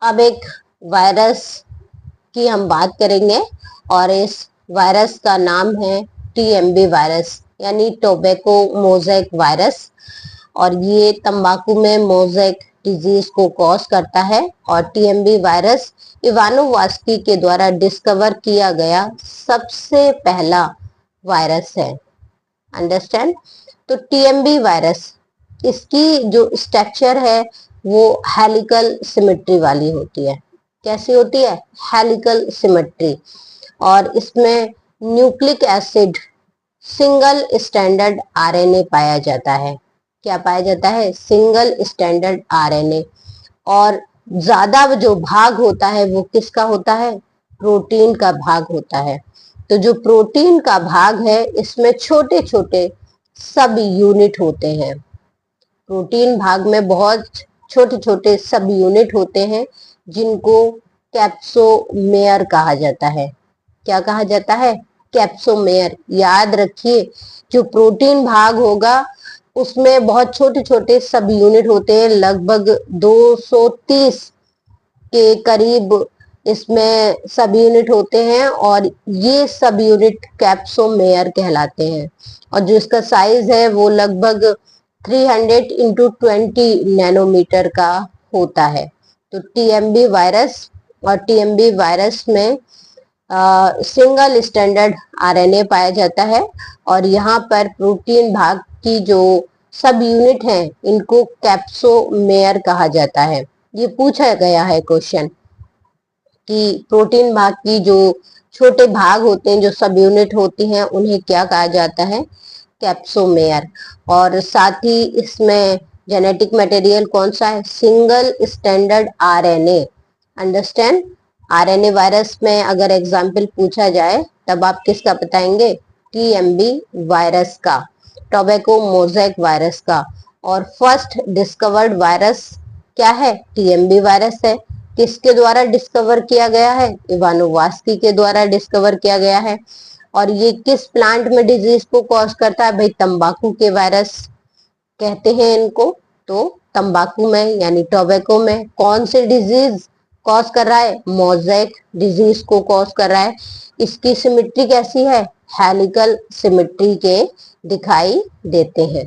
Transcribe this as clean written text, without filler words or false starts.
अब एक वायरस की हम बात करेंगे और इस वायरस का नाम है टीएमबी वायरस यानी टोबैको मोज़ेक वायरस। और ये तंबाकू में मोज़ेक डिजीज को कॉज करता है और टीएमबी वायरस इवानोवास्की के द्वारा डिस्कवर किया गया सबसे पहला वायरस है। अंडरस्टैंड। तो टीएमबी वायरस, इसकी जो स्ट्रक्चर है वो हेलिकल सिमेट्री वाली होती है। कैसी होती है? Helical symmetry. और इसमें nucleic acid single standard RNA पाया जाता है। क्या पाया जाता है? Single standard RNA. और ज्यादा जो भाग होता है वो किसका होता है? प्रोटीन का भाग होता है। तो जो प्रोटीन का भाग है इसमें छोटे छोटे सब यूनिट होते हैं। प्रोटीन भाग में बहुत छोटे छोटे सब यूनिट होते हैं जिनको कैप्सोमेयर कहा जाता है। क्या कहा जाता है? कैप्सोमेयर। याद रखिए, जो प्रोटीन भाग होगा उसमें बहुत छोटे छोटे सब यूनिट होते हैं, लगभग 230 के करीब इसमें सब यूनिट होते हैं और ये सब यूनिट कैप्सोमेयर कहलाते हैं। और जो इसका साइज है वो लगभग 300 इंटू 20 नैनोमीटर का होता है। तो टीएमबी वायरस, और टीएमबी वायरस में सिंगल स्टैंडर्ड आरएनए पाया जाता है और यहाँ पर प्रोटीन भाग की जो सब यूनिट हैं इनको कैप्सोमेयर कहा जाता है। ये पूछा गया है क्वेश्चन कि प्रोटीन भाग की जो छोटे भाग होते हैं, जो सब यूनिट होती हैं, उन्हें क्या कहा जाता है? कैप्सोमेयर। और साथ ही इसमें जेनेटिक मटेरियल कौन सा है? Single standard RNA. Understand. RNA virus में अगर एग्जाम्पल पूछा जाए तब आप किसका बताएंगे? टीएमबी वायरस का, टोबैको मोज़ेक वायरस का। और फर्स्ट डिस्कवर्ड वायरस क्या है? टीएमबी वायरस है। किसके द्वारा डिस्कवर किया गया है? इवानोवास्की के द्वारा डिस्कवर किया गया है। और ये किस प्लांट में डिजीज को कॉज करता है? भाई तंबाकू के वायरस कहते हैं इनको। तो तंबाकू में यानी टोबैको में कौन से डिजीज कॉज कर रहा है? मोज़ेक डिजीज को कॉज कर रहा है। इसकी सिमेट्री कैसी है? हेलिकल सिमेट्री के दिखाई देते हैं।